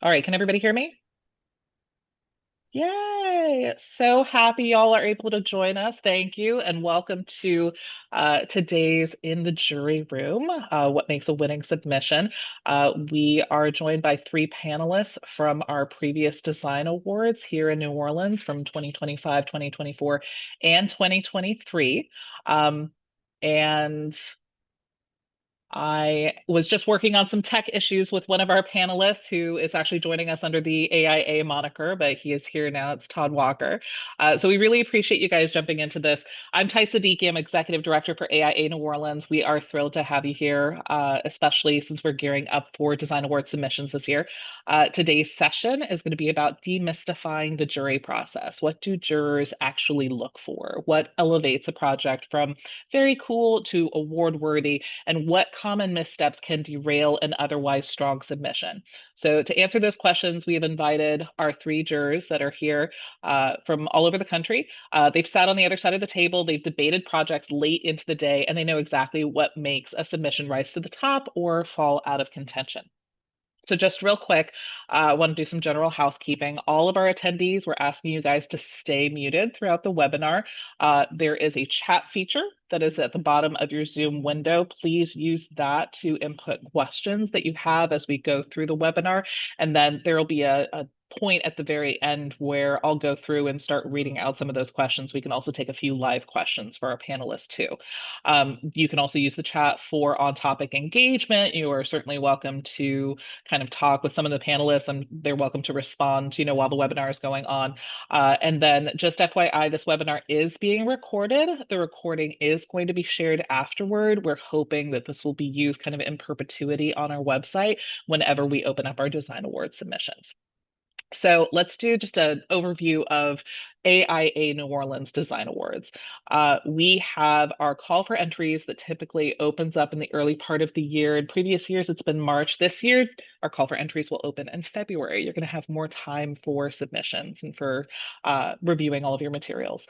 All right, can everybody hear me? Yay! So happy y'all are able to join us. Thank you, and welcome to today's In the Jury Room, What Makes a Winning Submission. We are joined by three panelists from our previous design awards here in New Orleans from 2025, 2024, and 2023. And I was just working on some tech issues with one of our panelists who is actually joining us under the AIA moniker, but he is here now. It's Todd Walker. So we really appreciate you guys jumping into this. I'm Ty Siddiqui. I'm Executive Director for AIA New Orleans. We are thrilled to have you here, especially since we're gearing up for Design Award submissions this year. Today's session is going to be about demystifying the jury process. What do jurors actually look for? What elevates a project from very cool to award worthy? And what common missteps can derail an otherwise strong submission? So, to answer those questions, we have invited our three jurors that are here from all over the country. They've sat on the other side of the table, they've debated projects late into the day, and they know exactly what makes a submission rise to the top or fall out of contention. So just real quick, I want to do some general housekeeping. All of our attendees, we're asking you guys to stay muted throughout the webinar. There is a chat feature that is at the bottom of your Zoom window. Please use that to input questions that you have as we go through the webinar. And then there will be a point at the very end where I'll go through and start reading out some of those questions. We can also take a few live questions for our panelists too. You can also use the chat for on-topic engagement. You are certainly welcome to kind of talk with some of the panelists, and they're welcome to respond, while the webinar is going on. And then just FYI, this webinar is being recorded. The recording is going to be shared afterward. We're hoping that this will be used kind of in perpetuity on our website whenever we open up our design award submissions. So let's do just an overview of AIA New Orleans Design Awards. We have our call for entries that typically opens up in the early part of the year. In previous years, it's been March. This year, our call for entries will open in February. You're going to have more time for submissions and for reviewing all of your materials.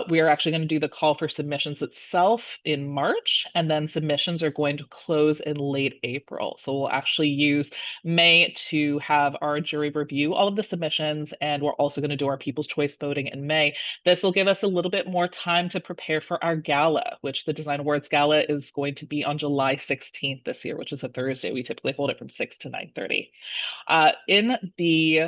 We are actually going to do the call for submissions itself in March, and then submissions are going to close in late April. So we'll actually use May to have our jury review all of the submissions, and we're also going to do our People's Choice voting in May. This will give us a little bit more time to prepare for our gala, which the Design Awards Gala is going to be on July 16th this year, which is a Thursday. We typically hold it from 6 to 9:30. In the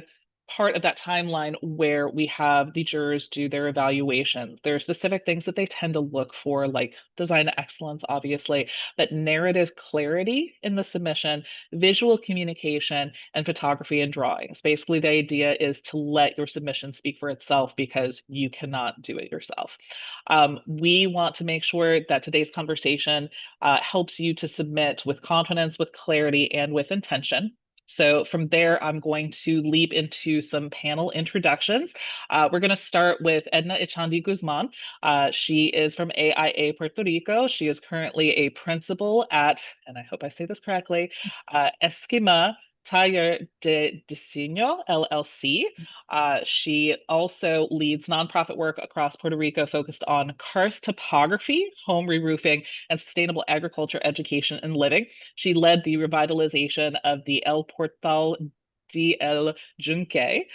part of that timeline where we have the jurors do their evaluations, there are specific things that they tend to look for, like design excellence, obviously, but narrative clarity in the submission, visual communication, and photography and drawings. Basically, the idea is to let your submission speak for itself because you cannot do it yourself. We want to make sure that today's conversation helps you to submit with confidence, with clarity, and with intention. So from there, I'm going to leap into some panel introductions. We're going to start with Edna Echandi Guzman. She is from AIA Puerto Rico. She is currently a principal at, and I hope I say this correctly, Esquima Taller de Diseño, LLC. She also leads nonprofit work across Puerto Rico focused on karst topography, home re-roofing, and sustainable agriculture, education, and living. She led the revitalization of the El Portal del Yunque,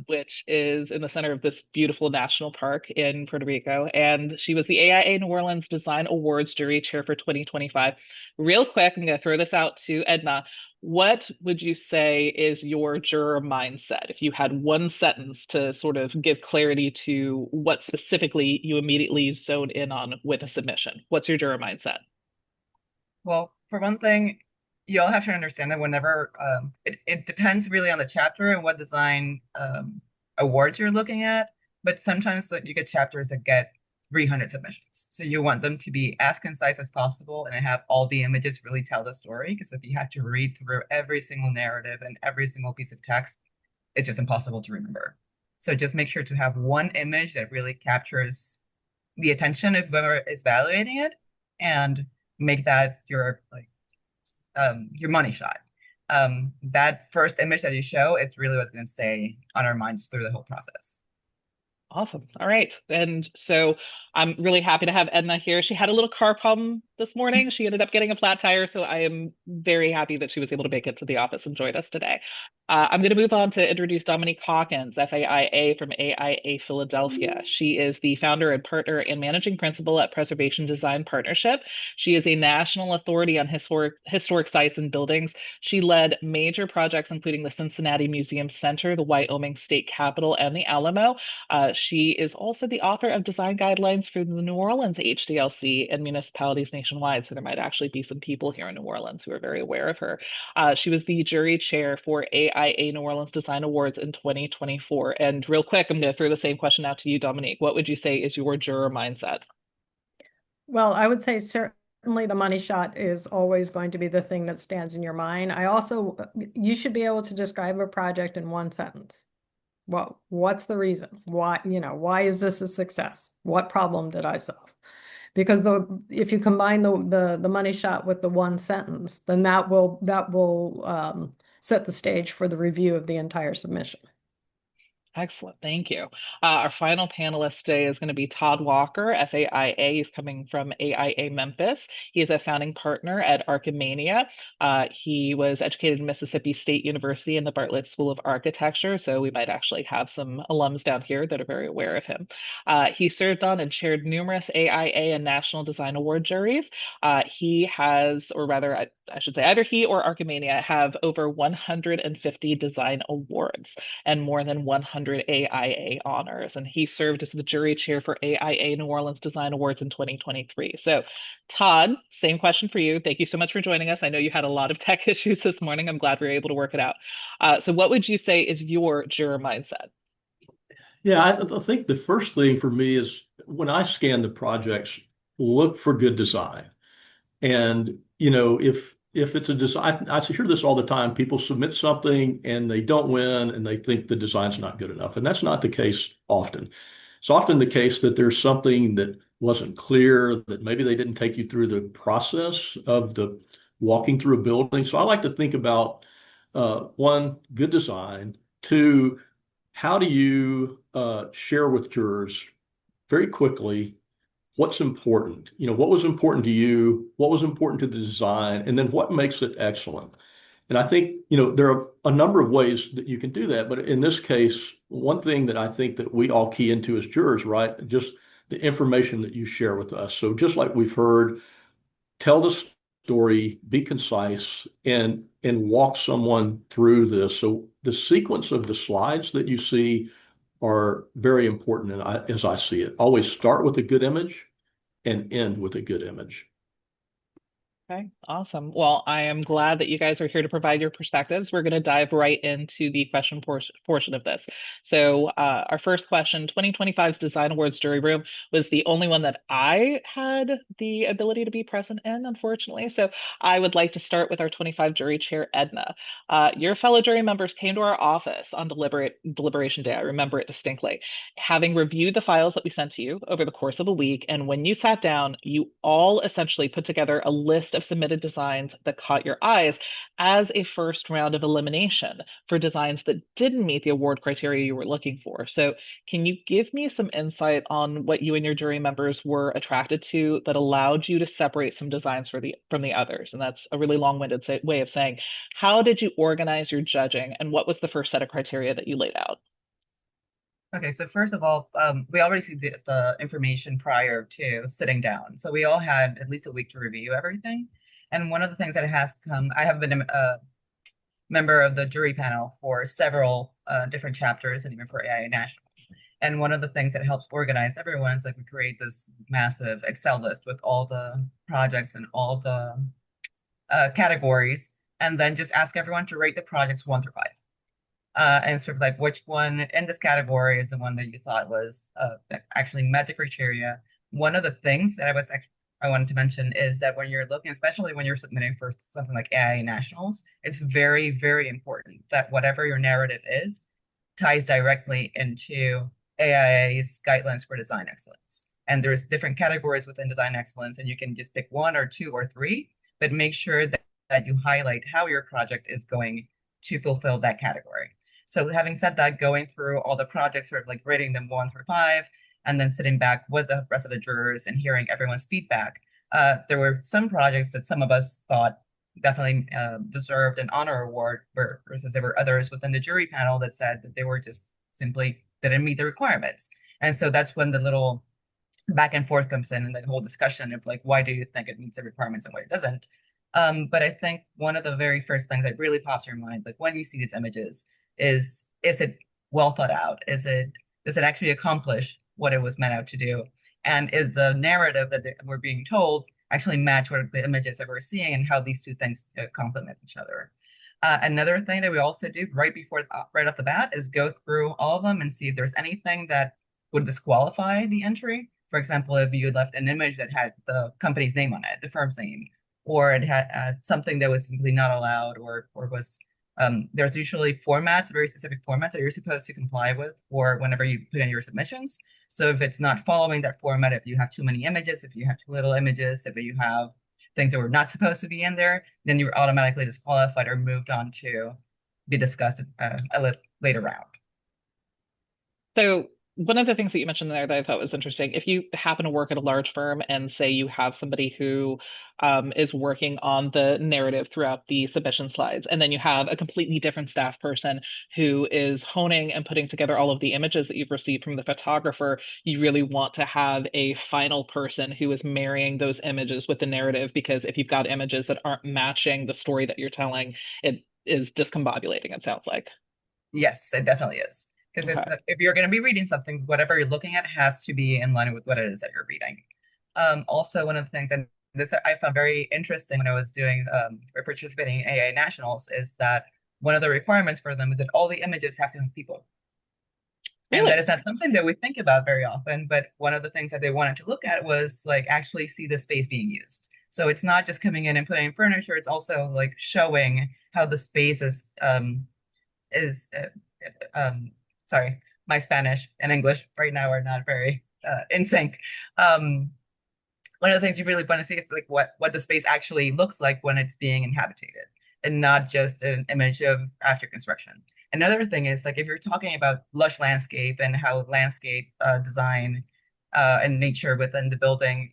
which is in the center of this beautiful national park in Puerto Rico. And she was the AIA New Orleans Design Awards jury chair for 2025. Real quick, I'm going to throw this out to Edna. What would you say is your juror mindset? If you had one sentence to sort of give clarity to what specifically you immediately zone in on with a submission, what's your juror mindset? Well, for one thing, you all have to understand that whenever it depends really on the chapter and what design awards you're looking at, but sometimes you get chapters that get 300 submissions. So you want them to be as concise as possible and have all the images really tell the story. Because if you have to read through every single narrative and every single piece of text, it's just impossible to remember. So just make sure to have one image that really captures the attention of whoever is evaluating it and make that your money shot. That first image that you show is really what's going to stay on our minds through the whole process. Awesome. All right. And so I'm really happy to have Edna here. She had a little car problem this morning. She ended up getting a flat tire, so I am very happy that she was able to make it to the office and join us today. I'm going to move on to introduce Dominique Hawkins, FAIA from AIA Philadelphia. She is the founder and partner and managing principal at Preservation Design Partnership. She is a national authority on historic sites and buildings. She led major projects including the Cincinnati Museum Center, the Wyoming State Capitol, and the Alamo. She is also the author of design guidelines for the New Orleans HDLC and municipalities nationwide. So there might actually be some people here in New Orleans who are very aware of her. She was the jury chair for AIA New Orleans Design Awards in 2024. And real quick, I'm going to throw the same question out to you, Dominique. What would you say is your juror mindset? Well, I would say certainly the money shot is always going to be the thing that stands in your mind. I also, you should be able to describe a project in one sentence. Well, what's the reason? Why is this a success? What problem did I solve? Because if you combine the money shot with the one sentence, then that will set the stage for the review of the entire submission. Excellent. Thank you. Our final panelist today is going to be Todd Walker, FAIA. He's coming from AIA Memphis. He is a founding partner at Archimania. He was educated in Mississippi State University in the Bartlett School of Architecture, so we might actually have some alums down here that are very aware of him. He served on and chaired numerous AIA and National Design Award juries. He has, or rather, I should say, either he or Archimania have over 150 design awards and more than 100 AIA honors. And he served as the jury chair for AIA New Orleans Design Awards in 2023. So, Todd, same question for you. Thank you so much for joining us. I know you had a lot of tech issues this morning. I'm glad we were able to work it out. So, what would you say is your juror mindset? Yeah, I think the first thing for me is when I scan the projects, look for good design. And if it's a design, I hear this all the time. People submit something and they don't win, and they think the design's not good enough, and that's not the case often. It's often the case that there's something that wasn't clear, that maybe they didn't take you through the process of the walking through a building. So I like to think about one, good design. Two, how do you share with jurors very quickly what's important? What was important to you? What was important to the design? And then what makes it excellent? And I think, there are a number of ways that you can do that. But in this case, one thing that I think that we all key into as jurors, right? Just the information that you share with us. So just like we've heard, tell the story, be concise, and walk someone through this. So the sequence of the slides that you see are very important, and as I see it, always start with a good image and end with a good image. Okay, awesome. Well, I am glad that you guys are here to provide your perspectives. We're going to dive right into the question portion of this. So, our first question, 2025's Design Awards jury room was the only one that I had the ability to be present in, unfortunately. So, I would like to start with our 25 jury chair, Edna. Your fellow jury members came to our office on deliberation day. I remember it distinctly. Having reviewed the files that we sent to you over the course of a week, and when you sat down, you all essentially put together a list of submitted designs that caught your eyes as a first round of elimination for designs that didn't meet the award criteria you were looking for. So, can you give me some insight on what you and your jury members were attracted to that allowed you to separate some designs from the others? And that's a really long-winded way of saying, how did you organize your judging, and what was the first set of criteria that you laid out? Okay, so first of all, we already see the information prior to sitting down. So we all had at least a week to review everything. And one of the things that has come, I have been a member of the jury panel for several different chapters and even for AIA Nationals. And one of the things that helps organize everyone is like we create this massive Excel list with all the projects and all the categories, and then just ask everyone to rate the projects 1 through 5. And sort of like which one in this category is the one that you thought was that actually met the criteria. One of the things that I wanted to mention is that when you're looking, especially when you're submitting for something like AIA Nationals, it's very, very important that whatever your narrative is ties directly into AIA's guidelines for design excellence. And there's different categories within design excellence, and you can just pick one or two or three, but make sure that you highlight how your project is going to fulfill that category. So having said that, going through all the projects, sort of like rating them 1 through 5, and then sitting back with the rest of the jurors and hearing everyone's feedback. There were some projects that some of us thought definitely deserved an honor award, versus there were others within the jury panel that said that they were just simply didn't meet the requirements. And so that's when the little back and forth comes in, and the whole discussion of like, why do you think it meets the requirements and why it doesn't? But I think one of the very first things that really pops in your mind, like when you see these images, is it well thought out? Does it actually accomplish what it was meant out to do? And is the narrative that we're being told actually match what the images that we're seeing, and how these two things complement each other? Another thing that we also do right off the bat is go through all of them and see if there's anything that would disqualify the entry. For example, if you left an image that had the company's name on it, the firm's name, or it had something that was simply not allowed, or was there's usually formats, very specific formats that you're supposed to comply with, or whenever you put in your submissions. So if it's not following that format, if you have too many images, if you have too little images, if you have things that were not supposed to be in there, then you're automatically disqualified or moved on to be discussed a later round. So one of the things that you mentioned there that I thought was interesting, if you happen to work at a large firm and say you have somebody who is working on the narrative throughout the submission slides, and then you have a completely different staff person who is honing and putting together all of the images that you've received from the photographer, you really want to have a final person who is marrying those images with the narrative, because if you've got images that aren't matching the story that you're telling, it is discombobulating, it sounds like. Yes, it definitely is. Because Okay. if you're going to be reading something, whatever you're looking at has to be in line with what it is that you're reading. Also, one of the things, and this I found very interesting when I was doing or participating in AIA Nationals, is that one of the requirements for them is that all the images have to have people. And that Really? is not something that we think about very often, but one of the things that they wanted to look at was like actually see the space being used. So it's not just coming in and putting furniture, it's also like showing how the space is sorry, my Spanish and English right now are not very in sync. Um, One of the things you really want to see is like what the space actually looks like when it's being inhabited, and not just an image of after construction. Another thing is like if you're talking about lush landscape and how landscape design and nature within the building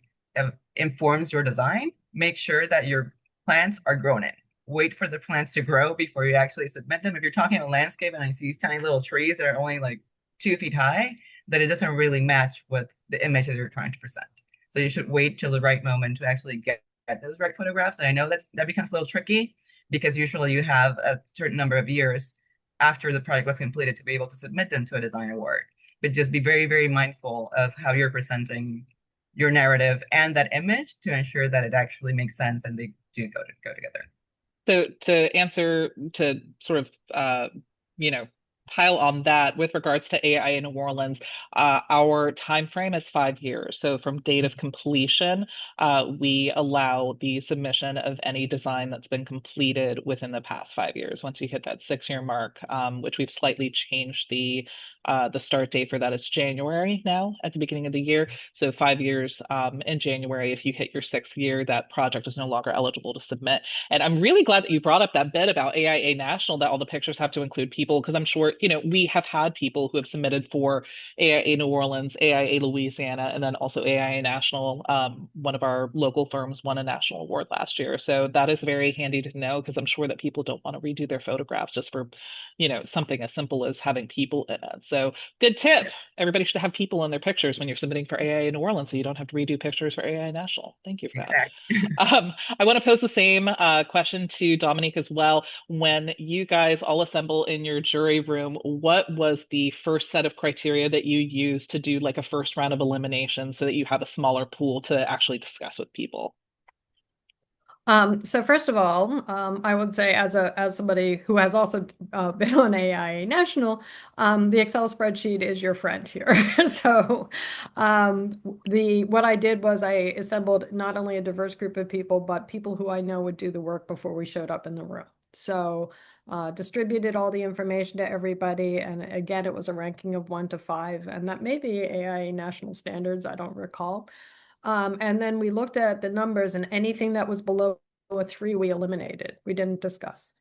informs your design, make sure that your plants are grown in. Wait for the plants to grow before you actually submit them. If you're talking about landscape and I see these tiny little trees that are only like 2 feet high, then it doesn't really match with the image that you're trying to present. So you should wait till the right moment to actually get those right photographs. And I know that becomes a little tricky because usually you have a certain number of years after the project was completed to be able to submit them to a design award. But just be very, very mindful of how you're presenting your narrative and that image to ensure that it actually makes sense and they do go together. So to answer to sort of you know pile on that with regards to AIA New Orleans, our time frame is 5 years. So from date of completion, we allow the submission of any design that's been completed within the past 5 years. Once you hit that 6 year mark, which we've slightly changed the start date for that is January now at the beginning of the year. So 5 years in January, if you hit your 6th year, that project is no longer eligible to submit. And I'm really glad that you brought up that bit about AIA National, that all the pictures have to include people, because I'm sure, we have had people who have submitted for AIA New Orleans, AIA Louisiana, and then also AIA National. One of our local firms won a national award last year. So that is very handy to know, because I'm sure that people don't want to redo their photographs just for, something as simple as having people in it. So good tip. Yeah, Everybody should have people in their pictures when you're submitting for AIA New Orleans, so you don't have to redo pictures for AIA National. Thank you for that. exactly. I want to pose the same question to Dominique as well. When you guys all assemble in your jury room, what was the first set of criteria that you used to do like a first round of elimination so that you have a smaller pool to actually discuss with people? So first of all, I would say as somebody who has also been on AIA National, the Excel spreadsheet is your friend here. So what I did was I assembled not only a diverse group of people, but people who I know would do the work before we showed up in the room. So distributed all the information to everybody, and again, it was a ranking of 1 to 5, and that may be AIA National standards, I don't recall. And then we looked at the numbers, and anything that was below a 3, we eliminated. We didn't discuss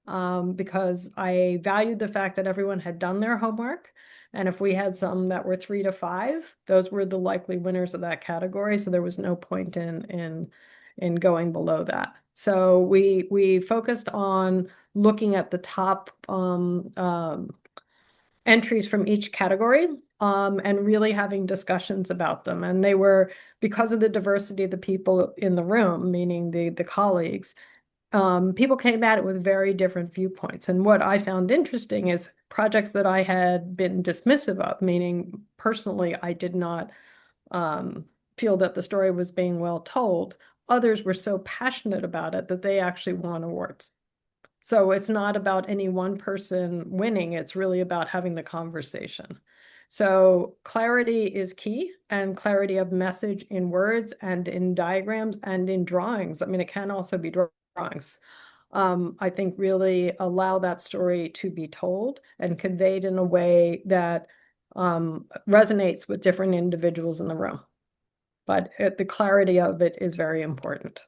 because I valued the fact that everyone had done their homework, And if we had some that were 3 to 5, those were the likely winners of that category. So there was no point in going below that. So we focused on looking at the top entries from each category, and really having discussions about them. And they were, because of the diversity of the people in the room, meaning the colleagues, people came at it with very different viewpoints. And what I found interesting is projects that I had been dismissive of, meaning personally, I did not feel that the story was being well told. Others were so passionate about it that they actually won awards. So it's not about any one person winning, it's really about having the conversation. So clarity is key, and clarity of message in words and in diagrams and in drawings. I mean, it can also be drawings. I think really allow that story to be told and conveyed in a way that resonates with different individuals in the room. But the clarity of it is very important.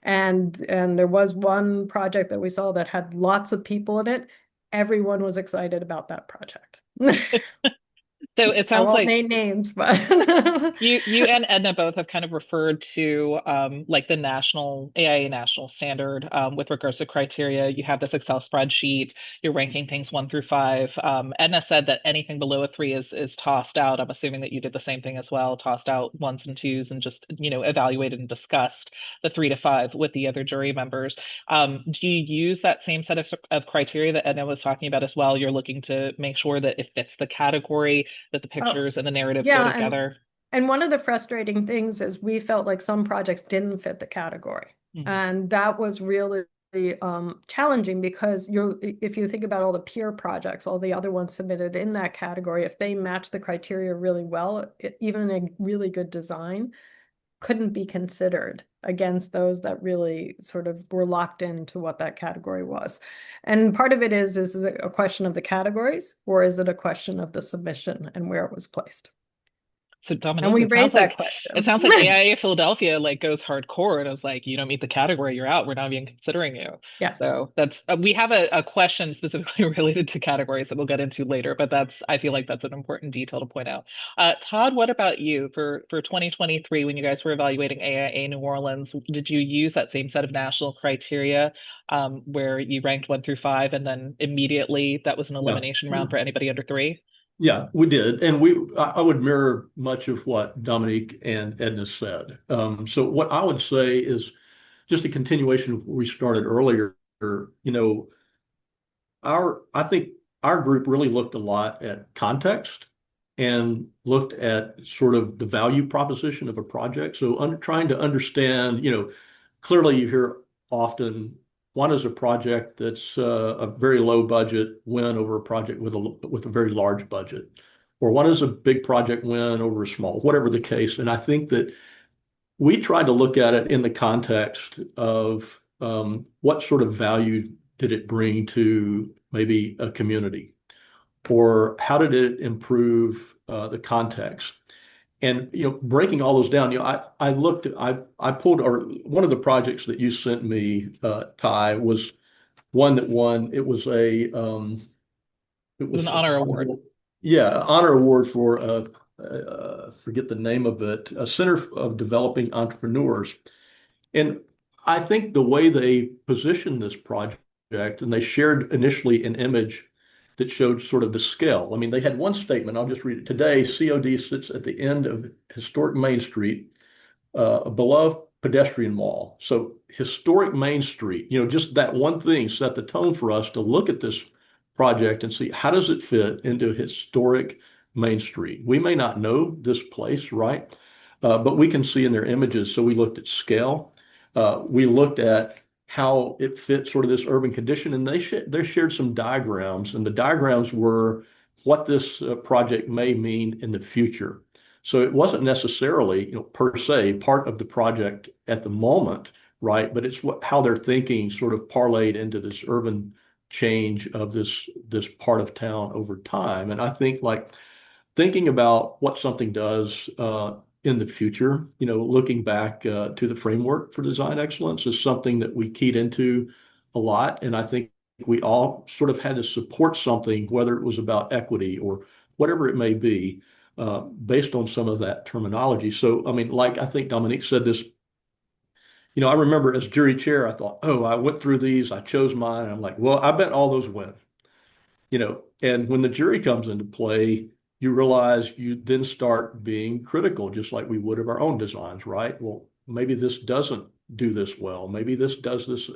And there was one project that we saw that had lots of people in it. Everyone was excited about that project. So it I sounds won't like name names, but you and Edna both have kind of referred to like the national AIA national standard with regards to criteria. You have this Excel spreadsheet. You're ranking things 1 through 5. Edna said that anything below a 3 is tossed out. I'm assuming that you did the same thing as well, tossed out 1s and 2s, and just evaluated and discussed the 3 to 5 with the other jury members. Do you use that same set of criteria that Edna was talking about as well? You're looking to make sure that it fits the category, that the oh, pictures and the narrative go yeah, together. and one of the frustrating things is we felt like some projects didn't fit the category. Mhm. And that was really challenging, because if you think about all the peer projects, all the other ones submitted in that category, if they match the criteria really well, even a really good design couldn't be considered against those that really sort of were locked into what that category was. And part of it is it a question of the categories, or is it a question of the submission and where it was placed? So And Dominique, we it sounds raised that like it question. sounds like AIA Philadelphia like goes hardcore and is like, you don't meet the category, you're out. We're not even considering you. Yeah. So that's we have a question specifically related to categories that we'll get into later, but I feel like that's an important detail to point out. Todd, what about you for 2023 when you guys were evaluating AIA New Orleans? Did you use that same set of national criteria where you ranked 1 through 5 and then immediately that was an Yeah. elimination round for anybody under 3? Yeah, we did. And I would mirror much of what Dominique and Edna said. So what I would say is just a continuation of what we started earlier. You know, I think our group really looked a lot at context and looked at sort of the value proposition of a project. So trying to understand, clearly you hear often, one is a project that's a very low budget win over a project with a very large budget, or one is a big project win over a small, whatever the case. And I think that we tried to look at it in the context of what sort of value did it bring to maybe a community, or how did it improve the context? And breaking all those down, I pulled, or one of the projects that you sent me, Ty, was one that won. It It was was an honor award. yeah, honor award for forget the name of it, a Center of Developing Entrepreneurs. And I think the way they positioned this project, and they shared initially an image that showed sort of the scale. I mean, they had one statement. I'll just read it. Today, COD sits at the end of historic Main Street, a beloved pedestrian mall. So historic Main Street, just that one thing set the tone for us to look at this project and see how does it fit into historic Main Street. We may not know this place, right? But we can see in their images. So we looked at scale. We looked at how it fit sort of this urban condition, and they shared some diagrams, and the diagrams were what this project may mean in the future. So it wasn't necessarily, per se, part of the project at the moment, right? But it's how they're thinking sort of parlayed into this urban change of this part of town over time. And I think like thinking about what something does in the future, looking back to the framework for design excellence is something that we keyed into a lot. And I think we all sort of had to support something, whether it was about equity or whatever it may be, based on some of that terminology. So, I mean, like I think Dominique said this, I remember as jury chair, I thought, oh, I went through these, I chose mine. And I'm like, well, I bet all those win. And when the jury comes into play, you realize you then start being critical, just like we would of our own designs, right? Well, maybe this doesn't do this well. Maybe this does this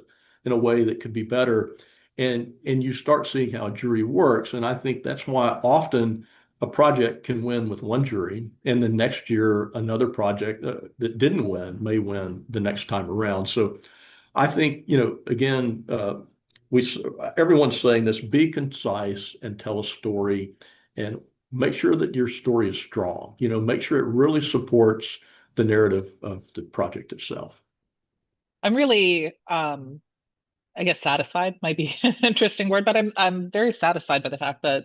in a way that could be better. And you start seeing how a jury works. And I think that's why often a project can win with one jury, and the next year another project that didn't win may win the next time around. So I think, again, we everyone's saying this: be concise and tell a story, and make sure that your story is strong. Make sure it really supports the narrative of the project itself. I'm really I guess satisfied might be an interesting word, but I'm very satisfied by the fact that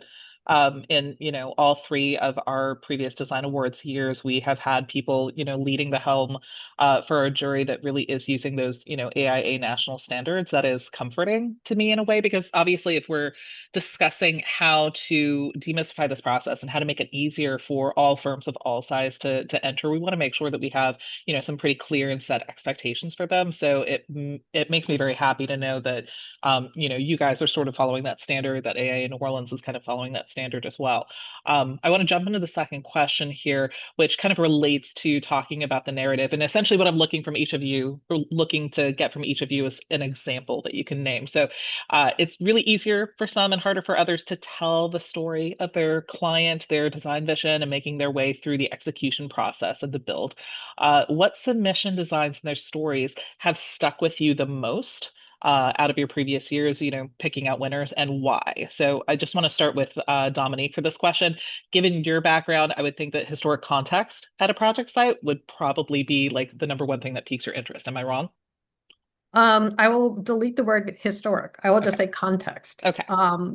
in all three of our previous design awards years, we have had people leading the helm for a jury that really is using those AIA national standards. That is comforting to me in a way, because obviously if we're discussing how to demystify this process and how to make it easier for all firms of all size to enter, we want to make sure that we have some pretty clear and set expectations for them. So it makes me very happy to know that you guys are sort of following that standard, that AIA New Orleans is kind of following that standard as well. I want to jump into the second question here, which kind of relates to talking about the narrative. And essentially what I'm looking from each of you, or looking to get from each of you, is an example that you can name. So it's really easier for some and harder for others to tell the story of their client, their design vision, and making their way through the execution process of the build. What submission designs and their stories have stuck with you the most out of your previous years, picking out winners, and why? So I just want to start with Dominique for this question. Given your background, I would think that historic context at a project site would probably be like the number one thing that piques your interest. Am I wrong? I will delete the word historic. I will just say context. Okay.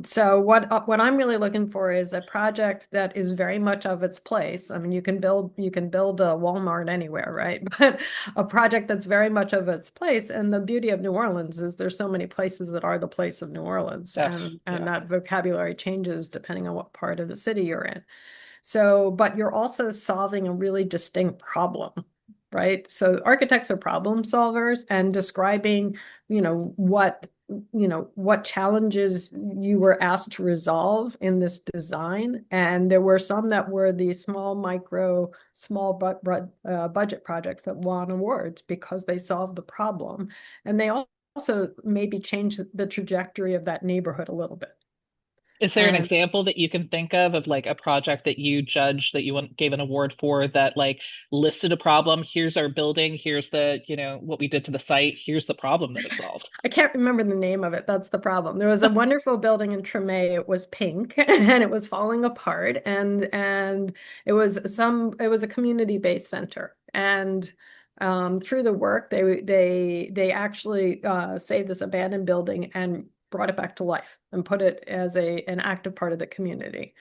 So what I'm really looking for is a project that is very much of its place. I mean, you can build a Walmart anywhere, right? But a project that's very much of its place. And the beauty of New Orleans is there's so many places that are the place of New Orleans, and that vocabulary changes depending on what part of the city you're in. So, but you're also solving a really distinct problem. Right. So architects are problem solvers, and describing, what challenges you were asked to resolve in this design. And there were some that were the small budget projects that won awards because they solved the problem. And they also maybe changed the trajectory of that neighborhood a little bit. Is there an example that you can think of like a project that you judged that you gave an award for that like listed a problem? Here's our building. Here's the, what we did to the site. Here's the problem that it solved. I can't remember the name of it. That's the problem. There was a wonderful building in Tremé. It was pink and it was falling apart. And it was a community-based center. And through the work, they actually saved this abandoned building and brought it back to life and put it as an active part of the community.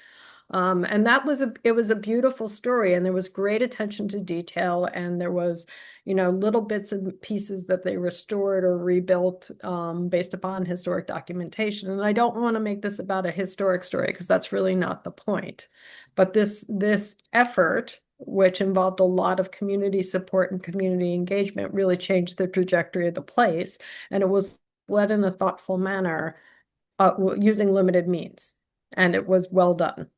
And it was a beautiful story, and there was great attention to detail, and there was, little bits and pieces that they restored or rebuilt based upon historic documentation. And I don't want to make this about a historic story because that's really not the point. But this effort, which involved a lot of community support and community engagement, really changed the trajectory of the place. And it was led in a thoughtful manner, using limited means, and it was well done.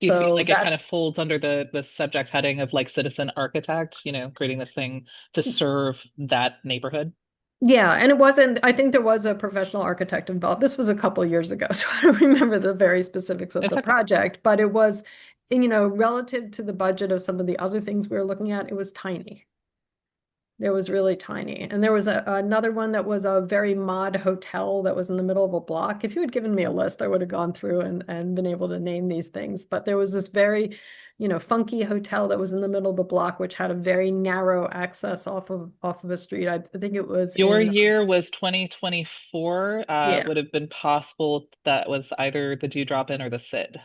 Do you feel like it kind of folds under the subject heading of like citizen architect, creating this thing to serve that neighborhood? Yeah, and I think there was a professional architect involved. This was a couple of years ago, so I don't remember the very specifics of the project, but it was, relative to the budget of some of the other things we were looking at, it was tiny. It was really tiny. And there was another one that was a very mod hotel that was in the middle of a block. If you had given me a list, I would have gone through and been able to name these things. But there was this very, funky hotel that was in the middle of the block, which had a very narrow access off of a street. I think it was your year was 2024. It would have been possible that was either the Dewdrop Inn or the Sid.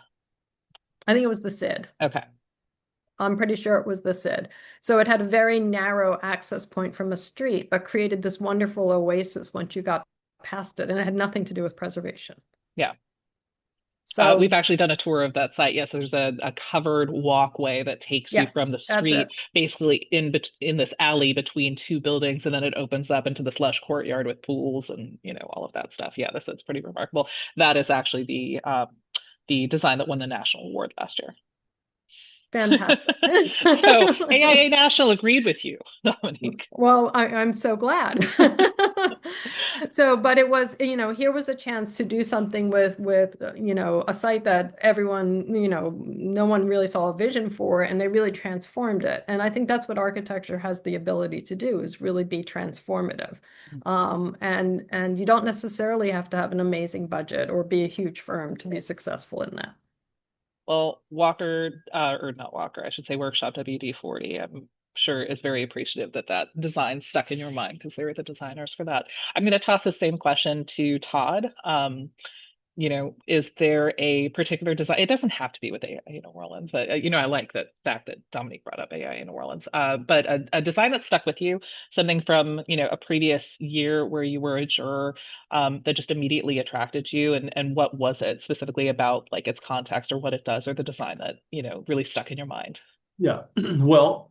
I think it was the Sid. Okay. I'm pretty sure it was the Sid. So it had a very narrow access point from a street, but created this wonderful oasis once you got past it. And it had nothing to do with preservation. Yeah. So We've actually done a tour of that site. Yes, there's a covered walkway that takes you yes, from the that's street, it. basically in this alley between two buildings, and then it opens up into this lush courtyard with pools and all of that stuff. Yeah, this is pretty remarkable. That is actually the design that won the national award last year. Fantastic. So AIA National agreed with you, Dominique. Well, I'm so glad. So, but it was, here was a chance to do something with, a site that everyone, no one really saw a vision for, and they really transformed it. And I think that's what architecture has the ability to do, is really be transformative. And you don't necessarily have to have an amazing budget or be a huge firm to be successful in that. Well, Walker, or not Walker, I should say Workshop WD-40, I'm sure is very appreciative that that design stuck in your mind because they were the designers for that. I'm going to toss the same question to Todd. Is there a particular design? It doesn't have to be with AIA New Orleans, but I like the fact that Dominique brought up AIA New Orleans. But a design that stuck with you, something from a previous year where you were a juror, that just immediately attracted you, and what was it specifically about, like its context or what it does or the design that really stuck in your mind? Yeah. Well,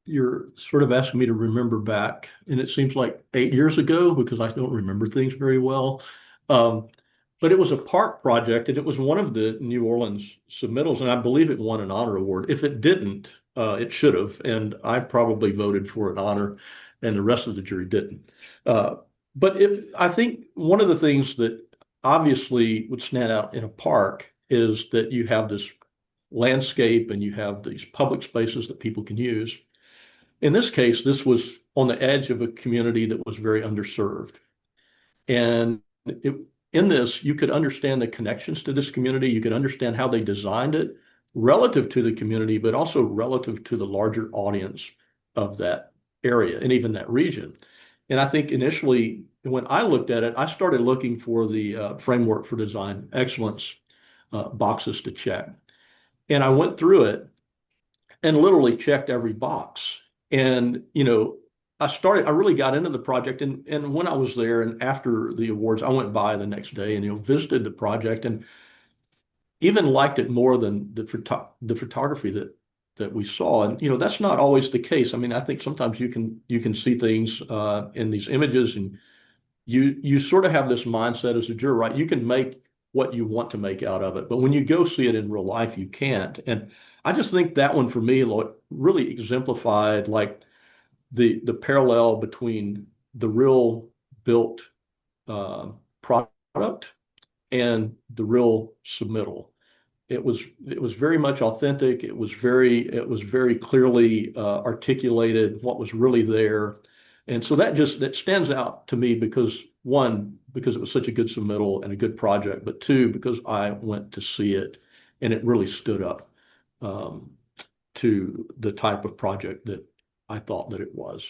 you're sort of asking me to remember back, and it seems like 8 years ago because I don't remember things very well. Um, but it was a park project, and it was one of the New Orleans submittals, and I believe it won an honor award. If it didn't, it should have, and I probably voted for an honor, and the rest of the jury didn't. Uh, but I think one of the things that obviously would stand out in a park is that you have this landscape and you have these public spaces that people can use. In this case, this was on the edge of a community that was very underserved. And in this, you could understand the connections to this community. You could understand how they designed it relative to the community, but also relative to the larger audience of that area and even that region. And I think initially, when I looked at it, I started looking for the framework for design excellence boxes to check. And I went through it and literally checked every box. And, I really got into the project. And when I was there and after the awards, I went by the next day and, visited the project and even liked it more than the photography that we saw. And, that's not always the case. I mean, I think sometimes you can see things in these images and you sort of have this mindset as a juror, right? You can make what you want to make out of it, but when you go see it in real life, you can't. And I just think that one for me really exemplified like the parallel between the real built uh, product and the real submittal. It was very much authentic. It was very clearly articulated what was really there, and so that stands out to me because one, because it was such a good submittal and a good project, but two, because I went to see it and it really stood up um, to the type of project that I thought that it was.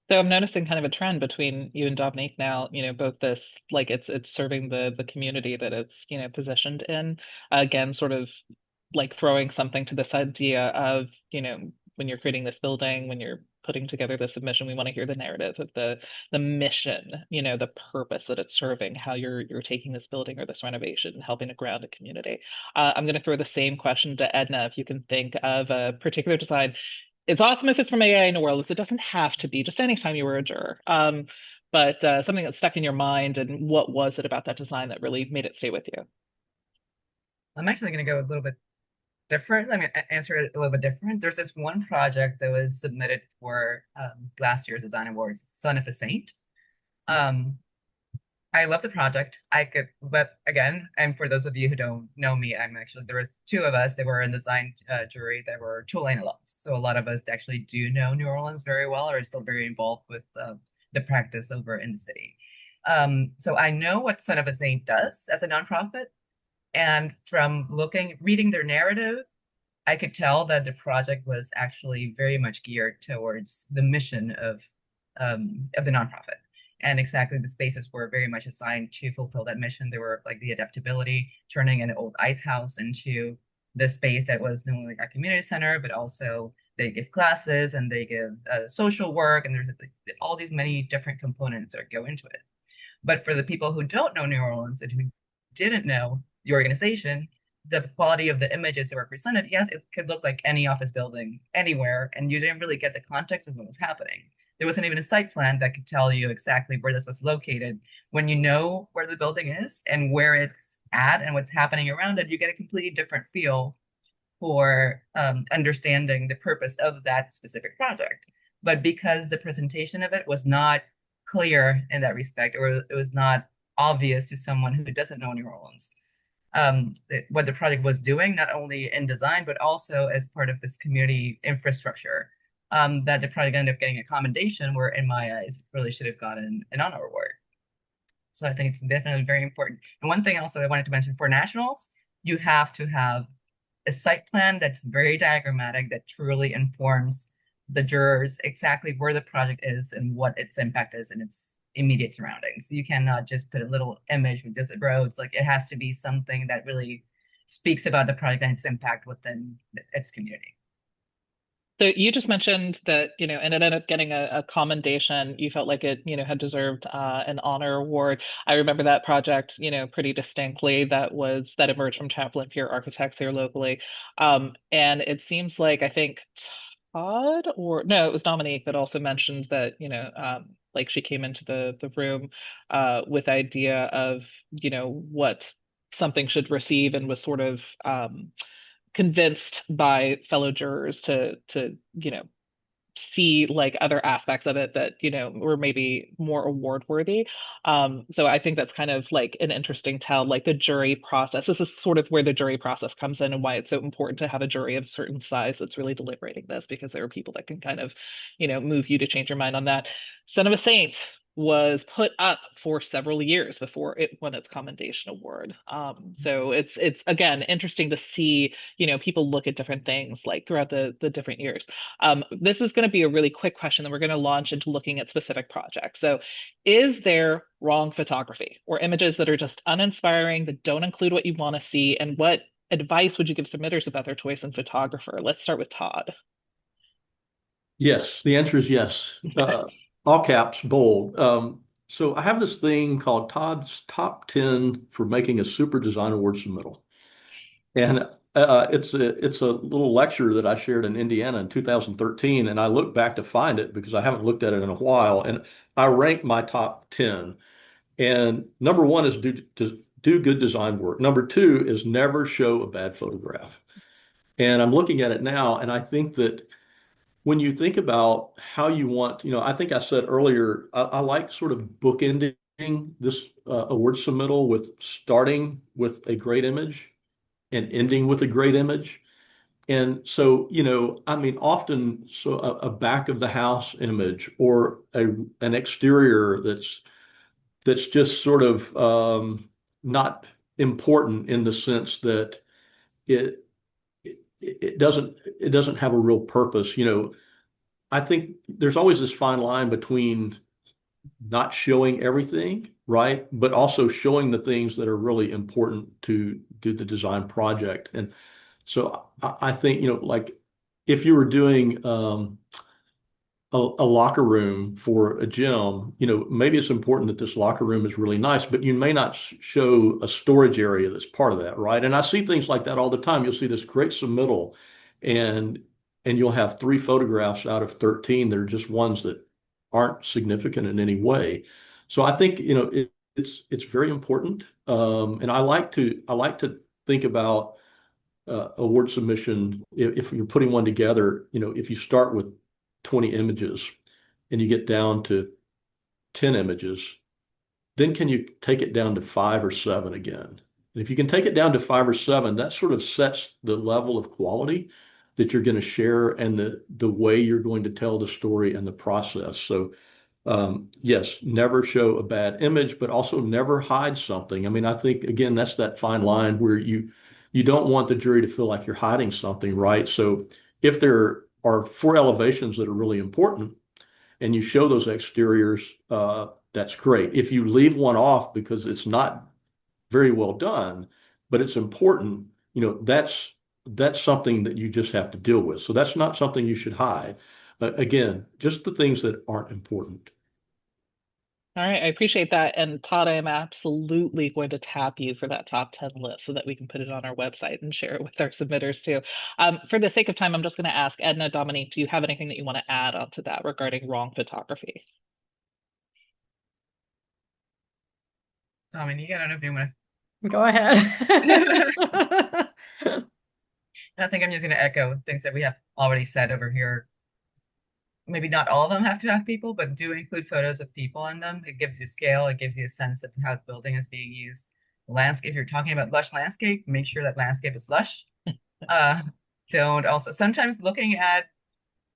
So I'm noticing kind of a trend between you and Dominique now, both this like it's serving the community that it's, positioned in. Again, sort of like throwing something to this idea of, when you're creating this building, when you're putting together the submission, we want to hear the narrative of the mission, the purpose that it's serving, how you're taking this building or this renovation and helping to ground a community. I'm going to throw the same question to Edna, if you can think of a particular design. It's awesome if it's from AIA New Orleans. It doesn't have to be just anytime you were a juror. But something that stuck in your mind, and what was it about that design that really made it stay with you? I'm actually going to go a little bit different. I'm going to answer it a little bit different. There's this one project that was submitted for last year's Design Awards, Son of a Saint. Um, I love the project. But again, and for those of you who don't know me, there was two of us that were in the design jury that were Tulane alums. So a lot of us actually do know New Orleans very well, or are still very involved with the practice over in the city. So I know what Son of a Saint does as a nonprofit, and from reading their narrative, I could tell that the project was actually very much geared towards the mission of the nonprofit. And exactly the spaces were very much assigned to fulfill that mission. They were like the adaptability, turning an old ice house into the space that was not only like a community center, but also they give classes and they give social work, and there's all these many different components that go into it. But for the people who don't know New Orleans and who didn't know the organization, the quality of the images that were presented, yes, it could look like any office building anywhere, and you didn't really get the context of what was happening. There wasn't even a site plan that could tell you exactly where this was located. When you know where the building is and where it's at and what's happening around it, you get a completely different feel for understanding the purpose of that specific project. But because the presentation of it was not clear in that respect, or it was not obvious to someone who doesn't know New Orleans, what the project was doing, not only in design, but also as part of this community infrastructure, that the project ended up getting a commendation where, in my eyes, it really should have gotten an honor award. So I think it's definitely very important. And one thing also I wanted to mention for nationals, you have to have a site plan that's very diagrammatic, that truly informs the jurors exactly where the project is and what its impact is in its immediate surroundings. You cannot just put a little image with desert roads. Like, it has to be something that really speaks about the project and its impact within its community. So you just mentioned that, and it ended up getting a commendation. You felt like it, had deserved an honor award. I remember that project, pretty distinctly. That emerged from Chaplain Peer Architects here locally. And it seems like, I think Todd, or no, it was Dominique that also mentioned that, like she came into the room with idea of, what something should receive, and was sort of convinced by fellow jurors to see like other aspects of it that were maybe more award worthy. So I think that's kind of like an interesting tell, like the jury process. This is sort of where the jury process comes in, and why it's so important to have a jury of a certain size that's really deliberating this, because there are people that can kind of move you to change your mind on that. Son of a Saint was put up for several years before it won its commendation award. So it's again interesting to see people look at different things like throughout the different years. This is going to be a really quick question, and we're going to launch into looking at specific projects. So, is there wrong photography or images that are just uninspiring, that don't include what you want to see? And what advice would you give submitters about their choice in photographer? Let's start with Todd. Yes, the answer is yes. All caps, bold. So I have this thing called Todd's Top 10 for making a super design award submittal. And it's a little lecture that I shared in Indiana in 2013, and I look back to find it because I haven't looked at it in a while, and I ranked my top 10. And number one is do good design work. Number two is never show a bad photograph. And I'm looking at it now, and I think that when you think about how you want, I think I said earlier, I like sort of bookending this award submittal with starting with a great image and ending with a great image. And so, I mean, often so a back of the house image, or an exterior that's just sort of not important in the sense that it it doesn't have a real purpose. I think there's always this fine line between not showing everything, right? But also showing the things that are really important to do the design project. And so I think, like if you were doing a locker room for a gym, maybe it's important that this locker room is really nice, but you may not show a storage area that's part of that, right? And I see things like that all the time. You'll see this great submittal, and you'll have 3 photographs out of 13 that are just ones that aren't significant in any way. So I think, it's very important. And I like to think about award submission, if you're putting one together, if you start with 20 images and you get down to 10 images, then can you take it down to 5 or 7 again? And if you can take it down to 5 or 7, that sort of sets the level of quality that you're going to share, and the way you're going to tell the story and the process. So yes, never show a bad image, but also never hide something. I mean, I think again, that's that fine line where you don't want the jury to feel like you're hiding something, right? So if there are 4 elevations that are really important and you show those exteriors, that's great. If you leave one off because it's not very well done, but it's important, that's something that you just have to deal with. So that's not something you should hide. Again, just the things that aren't important. All right, I appreciate that. And Todd, I am absolutely going to tap you for that top 10 list so that we can put it on our website and share it with our submitters too. For the sake of time, I'm just going to ask Edna, Dominique, do you have anything that you want to add onto that regarding wrong photography? Dominique, I don't know if you want Go ahead. to. I think I'm just going to echo things that we have already said over here. Maybe not all of them have to have people, but do include photos with people in them. It gives you scale. It gives you a sense of how the building is being used. Landscape, if you're talking about lush landscape, make sure that landscape is lush. Uh, don't also, sometimes looking at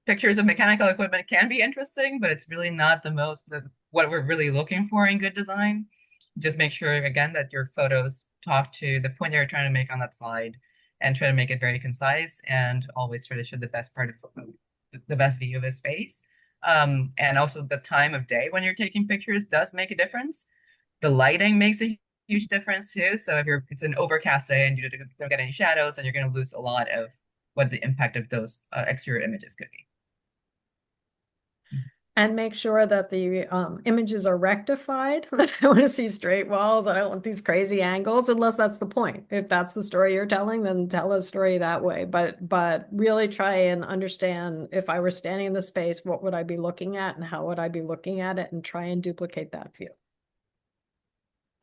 pictures of mechanical equipment can be interesting, but it's really not what we're really looking for in good design. Just make sure, again, that your photos talk to the point you're trying to make on that slide and try to make it very concise and always try to show the best part of the best view of a space. And also the time of day when you're taking pictures does make a difference. The lighting makes a huge difference too. So if it's an overcast day and you don't get any shadows, then you're going to lose a lot of what the impact of those exterior images could be. And make sure that the images are rectified. I want to see straight walls. I don't want these crazy angles, unless that's the point. If that's the story you're telling, then tell a story that way. But really try and understand, if I were standing in the space, what would I be looking at and how would I be looking at it, and try and duplicate that view.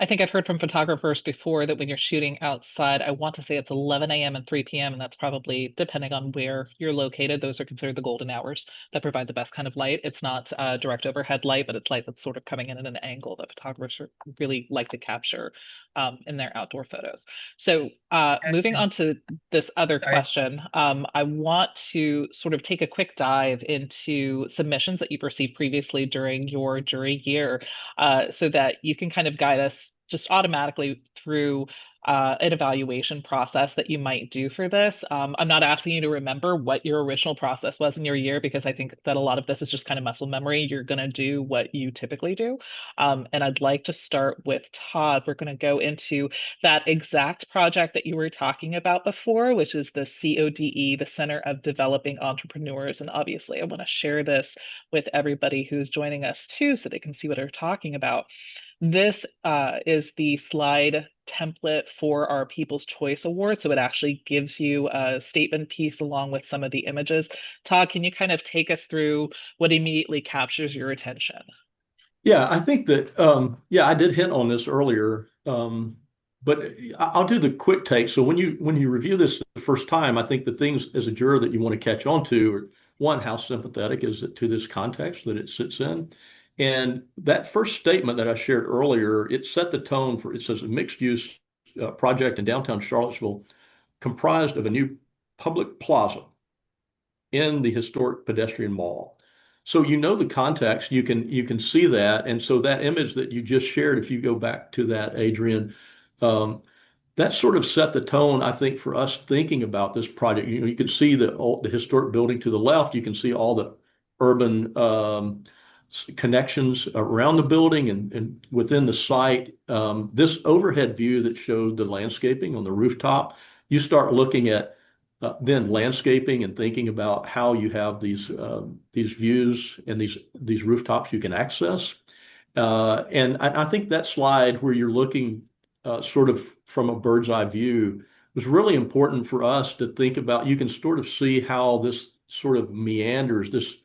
I think I've heard from photographers before that when you're shooting outside, I want to say it's 11 a.m. and 3 p.m., and that's probably depending on where you're located. Those are considered the golden hours that provide the best kind of light. It's not direct overhead light, but it's light that's sort of coming in at an angle that photographers really like to capture in their outdoor photos. So moving on to this other Sorry. question, I want to sort of take a quick dive into submissions that you've received previously during your jury year so that you can kind of guide us just automatically through an evaluation process that you might do for this. I'm not asking you to remember what your original process was in your year because I think that a lot of this is just kind of muscle memory. You're going to do what you typically do. And I'd like to start with Todd. We're going to go into that exact project that you were talking about before, which is the CODE, the Center of Developing Entrepreneurs. And obviously, I want to share this with everybody who's joining us too so they can see what we're talking about. This is the slide template for our People's Choice Award. So it actually gives you a statement piece along with some of the images. Todd, can you kind of take us through what immediately captures your attention? Yeah, I think that yeah, I did hint on this earlier, but I'll do the quick take. So when you review this the first time, I think the things as a juror that you want to catch on to are one, how sympathetic is it to this context that it sits in, and that first statement that I shared earlier, it set the tone for. It says a mixed use project in downtown Charlottesville, comprised of a new public plaza in the historic pedestrian mall. So you know the context, you can see that, and so that image that you just shared, if you go back to that, Adrian, um, that sort of set the tone, I think, for us thinking about this project. You know, you can see the historic building to the left. You can see all the urban connections around the building and within the site. This overhead view that showed the landscaping on the rooftop, you start looking at then landscaping and thinking about how you have these views and these rooftops you can access. And I think that slide where you're looking sort of from a bird's eye view was really important for us to think about. You can sort of see how this sort of meanders, this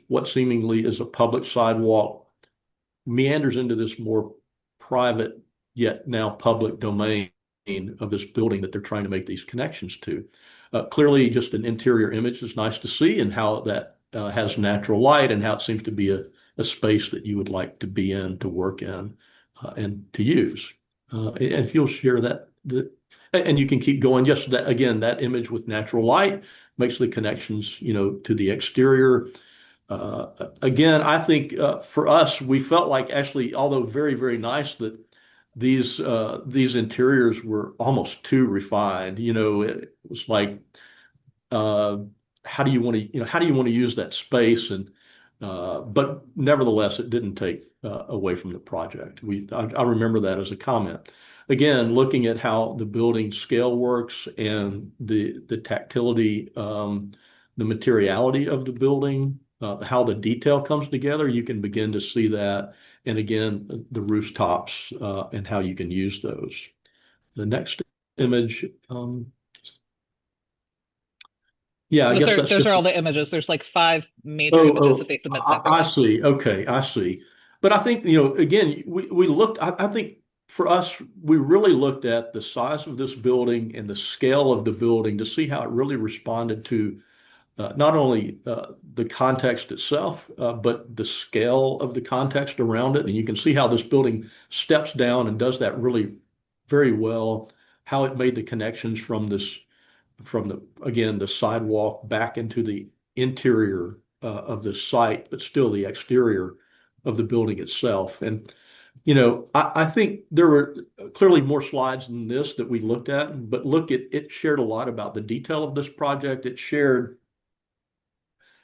what seemingly is a public sidewalk meanders into this more private yet now public domain of this building that they're trying to make these connections to. Clearly, just an interior image is nice to see, and how that has natural light, and how it seems to be a space that you would like to be in, to work in, and to use. And if you'll share that, and you can keep going. Just that again, that image with natural light makes the connections, to the exterior. Again, I think for us, we felt like actually, although very, very nice, that these interiors were almost too refined. It was like, uh, how do you want to, how do you want to use that space? And but nevertheless, it didn't take away from the project. I remember that as a comment. Again, looking at how the building scale works and the tactility, the materiality of the building, how the detail comes together, you can begin to see that. and again, the rooftops and how you can use those. The next image, yeah, I guess that's Those just. are all the images. There's like 5 major Oh, images that they submit I separately. see. Okay, I see. But I think, again, we looked, I think for us, we really looked at the size of this building and the scale of the building to see how it really responded to not only the context itself, but the scale of the context around it. And you can see how this building steps down and does that really very well, how it made the connections from again, the sidewalk back into the interior of the site, but still the exterior of the building itself. And, I think there were clearly more slides than this that we looked at, but look, it shared a lot about the detail of this project. It shared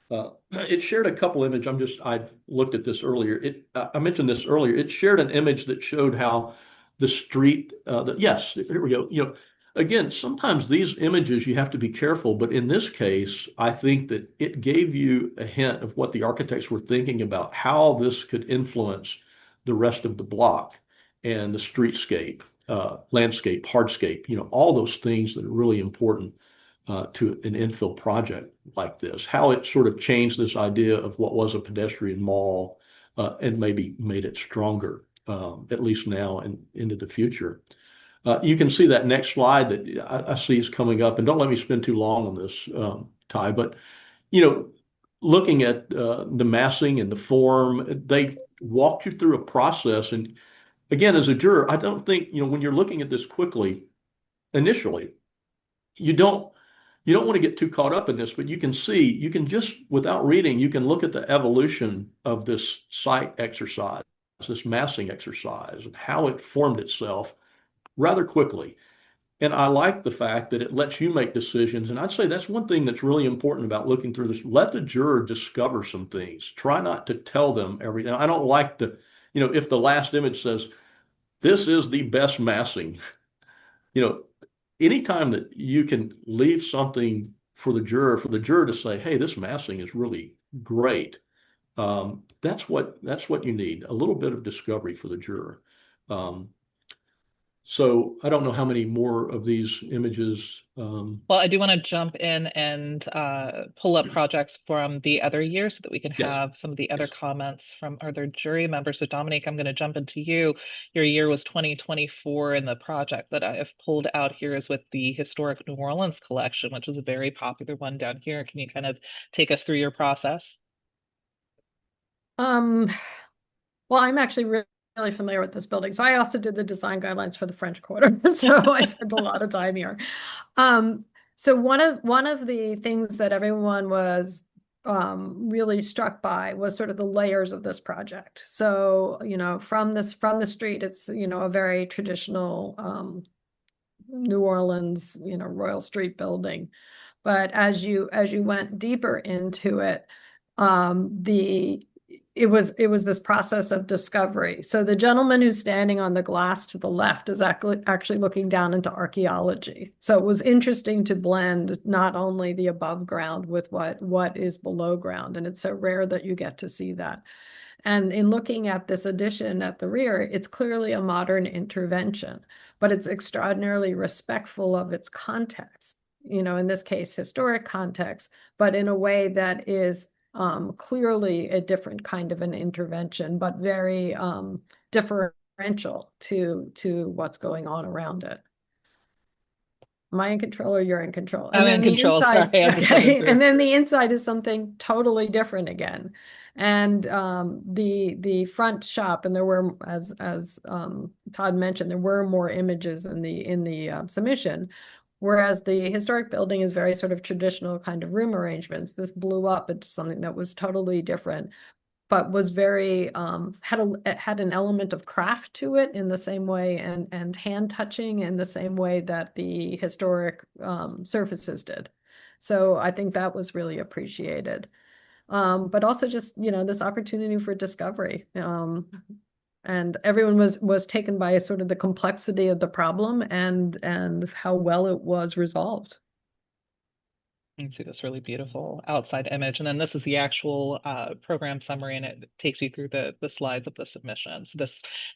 a couple images. I looked at this earlier. I mentioned this earlier. It shared an image that showed how the street, yes, here we go. Again, sometimes these images you have to be careful, but in this case, I think that it gave you a hint of what the architects were thinking about how this could influence the rest of the block and the streetscape, landscape, hardscape, all those things that are really important to an infill project like this, how it sort of changed this idea of what was a pedestrian mall and maybe made it stronger, at least now and into the future. You can see that next slide that I see is coming up, and don't let me spend too long on this, Ty, but you know, looking at the massing and the form, they walked you through a process. And again, as a juror, I don't think, when you're looking at this quickly, initially, you don't you don't want to get too caught up in this, but you can just, without reading, you can look at the evolution of this site exercise, this massing exercise, and how it formed itself rather quickly. And I like the fact that it lets you make decisions. And I'd say that's one thing that's really important about looking through this. Let the juror discover some things. Try not to tell them everything. I don't like if the last image says, this is the best massing, you know, anytime that you can leave something for the juror to say, hey, this massing is really great. That's what you need, a little bit of discovery for the juror. Um, so I don't know how many more of these images. Well, I do want to jump in and pull up projects from the other year so that we can Yes, have some of the other yes. comments from other jury members. So, Dominique, I'm going to jump into you. Your year was 2024, and the project that I have pulled out here is with the Historic New Orleans collection, which is a very popular one down here. Can you kind of take us through your process? Um, well, I'm actually really familiar with this building. So I also did the design guidelines for the French Quarter. So I spent a lot of time here. So one of the things that everyone was really struck by was sort of the layers of this project. So, from the street, it's, a very traditional New Orleans, Royal Street building. But as you went deeper into it, the it was this process of discovery. So the gentleman who's standing on the glass to the left is actually looking down into archaeology. So it was interesting to blend not only the above ground with what is below ground, and it's so rare that you get to see that. And in looking at this addition at the rear, it's clearly a modern intervention, but it's extraordinarily respectful of its context. In this case, historic context, but in a way that is clearly a different kind of an intervention, but very differential to what's going on around it. Am I in control or you're in control? And I'm then in the control. inside, Sorry, I'm just looking okay, through. and then the inside is something totally different again. And the front shop, and there were, as Todd mentioned, there were more images in the submission. Whereas the historic building is very sort of traditional kind of room arrangements. This blew up into something that was totally different, but was very had an element of craft to it in the same way, and hand touching in the same way that the historic surfaces did. So I think that was really appreciated. But also just, this opportunity for discovery. And everyone was taken by sort of the complexity of the problem and how well it was resolved. You can see this really beautiful outside image. And then this is the actual program summary, and it takes you through the slides of the submission. So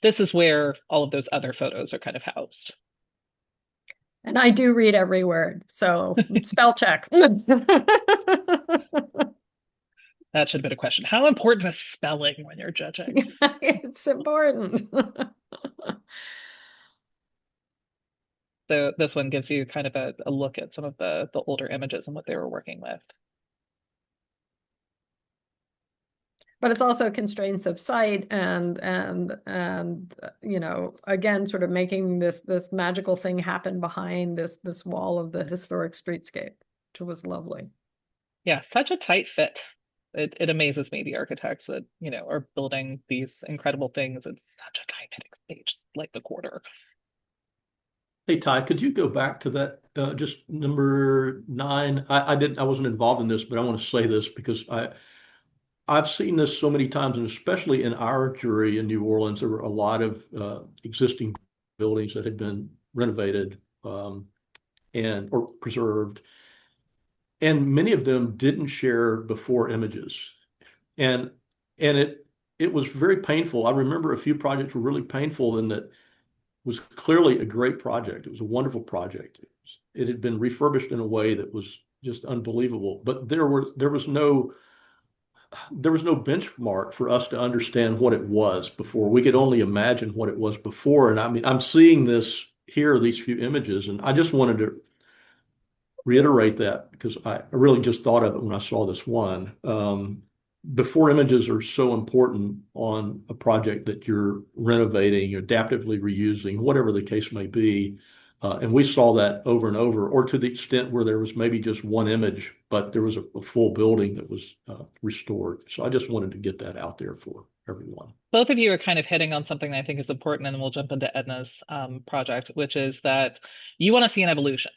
this is where all of those other photos are kind of housed. And I do read every word, so spell check. That should have been a question. How important is spelling when you're judging? It's important. So this one gives you kind of a look at some of the older images and what they were working with. But it's also constraints of sight and you know, again, sort of making this magical thing happen behind this wall of the historic streetscape, which was lovely. Yeah, such a tight fit. It amazes me, the architects that, are building these incredible things in such a tight fitting space like the quarter. Hey, Ty, could you go back to that just number 9? I wasn't involved in this, but I want to say this because I've seen this so many times, and especially in our jury in New Orleans, there were a lot of existing buildings that had been renovated and or preserved, and many of them didn't share before images, and it was very painful. I remember a few projects were really painful, and that was clearly a great project. It was a wonderful project. It had been refurbished in a way that was just unbelievable, but there was no benchmark for us to understand what it was before. We could only imagine what it was before. And I mean, I'm seeing this here, these few images, and I just wanted to reiterate that because I really just thought of it when I saw this one. Before images are so important on a project that you're renovating, adaptively reusing, whatever the case may be. And we saw that over and over, or to the extent where there was maybe just one image, but there was a full building that was restored. So I just wanted to get that out there for everyone. Both of you are kind of hitting on something that I think is important, and then we'll jump into Edna's project, which is that you want to see an evolution.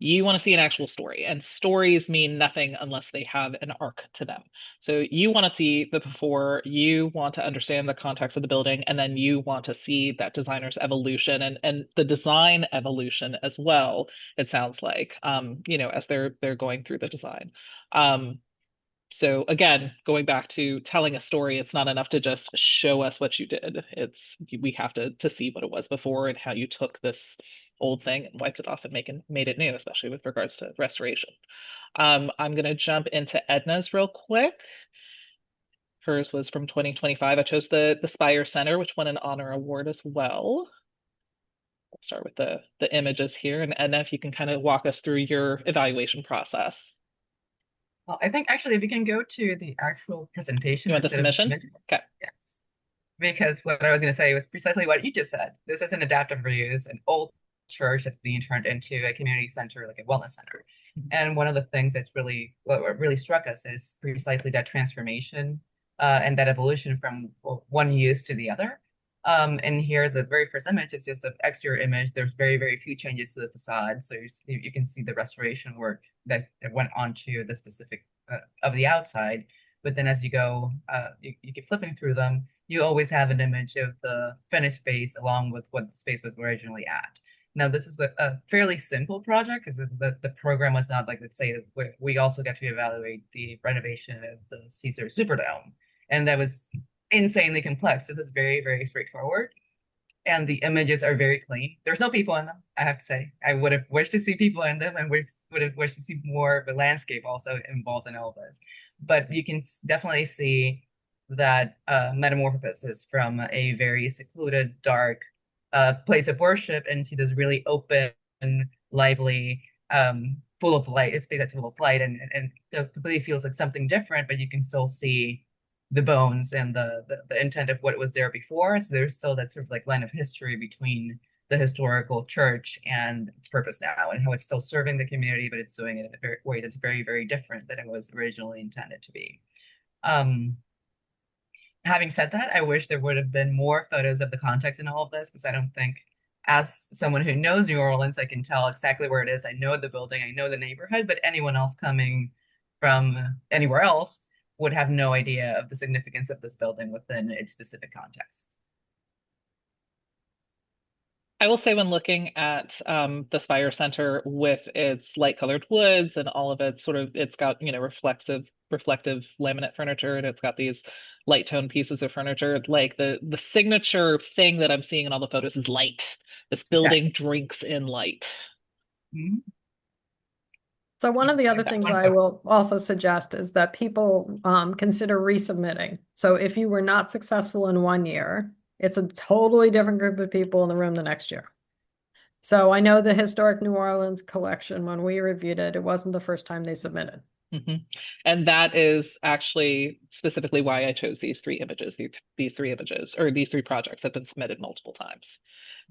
You want to see an actual story, and stories mean nothing unless they have an arc to them. So you want to see the before, you want to understand the context of the building, and then you want to see that designer's evolution and the design evolution as well, it sounds like, as they're going through the design. So again, going back to telling a story, it's not enough to just show us what you did. We have to see what it was before and how you took this old thing and wiped it off and made it new, especially with regards to restoration. I'm gonna jump into Edna's real quick. Hers was from 2025. I chose the Spire Center, which won an honor award as well. I'll start with the images here, and Edna, if you can kind of walk us through your evaluation process. Well, I think actually if you can go to the actual You presentation want the instead of submission? images. Okay. Yes. Because what I was going to say was precisely what you just said. This is an adaptive reuse, an old church that's being turned into a community center, like a wellness center. And one of the things what really struck us is precisely that transformation and that evolution from one use to the other. And here, the very first image is just an exterior image. There's very, very few changes to the facade. So you can see the restoration work that went onto the specific of the outside. But then as you go, you keep flipping through them, you always have an image of the finished space along with what the space was originally at. Now, this is a fairly simple project because the program was not like, let's say, we also get to evaluate the renovation of the Caesar Superdome. And that was insanely complex. This is very, very straightforward. And the images are very clean. There's no people in them, I have to say. I would have wished to see people in them and would have wished to see more of a landscape also involved in all of this. But you can definitely see that metamorphosis from a very secluded, dark place of worship into this really open, lively, full of light. It's a space that's full of light and it completely feels like something different, but you can still see the bones and the intent of what was there before. So there's still that sort of like line of history between the historical church and its purpose now, and how it's still serving the community, but it's doing it in a way that's very, very different than it was originally intended to be. Having said that, I wish there would have been more photos of the context in all of this, because I don't think, as someone who knows New Orleans, I can tell exactly where it is. I know the building, I know the neighborhood, but anyone else coming from anywhere else would have no idea of the significance of this building within its specific context. I will say when looking at the Spire Center with its light colored woods and all of its sort of, it's got, reflective laminate furniture, and it's got these light tone pieces of furniture. Like the signature thing that I'm seeing in all the photos is light. This building Exactly. drinks in light. Mhm. So one of the other Like that things one I photo. will also suggest is that people consider resubmitting. So if you were not successful in one year, it's a totally different group of people in the room the next year. So I know the Historic New Orleans collection, when we reviewed it, it wasn't the first time they submitted. Hmm. And that is actually specifically why I chose these three images. These three images, or these three projects, have been submitted multiple times,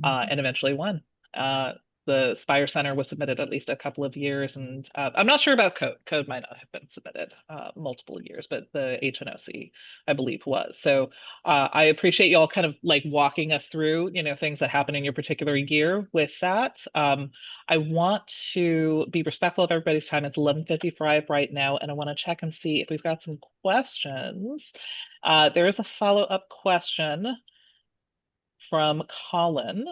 Mhm. and eventually won. The Spire Center was submitted at least a couple of years, and I'm not sure about Code. Code might not have been submitted multiple years, but the HNOC, I believe, was. So I appreciate y'all kind of like walking us through, things that happen in your particular year with that. I want to be respectful of everybody's time. It's 11:55 right now, and I want to check and see if we've got some questions. There is a follow-up question from Colin,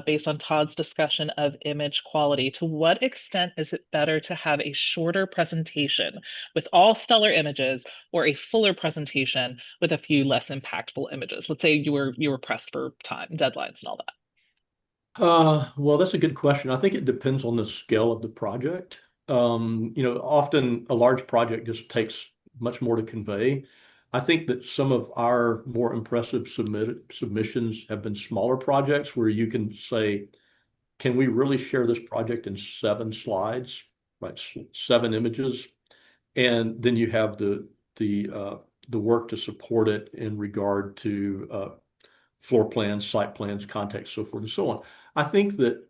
based on Todd's discussion of image quality. To what extent is it better to have a shorter presentation with all stellar images, or a fuller presentation with a few less impactful images? Let's say you were pressed for time, deadlines, and all that. Well, that's a good question. I think it depends on the scale of the project. Often a large project just takes much more to convey. I think that some of our more impressive submissions have been smaller projects where you can say, can we really share this project in 7 slides, right? 7 images, and then you have the work to support it in regard to floor plans, site plans, context, so forth and so on. I think that,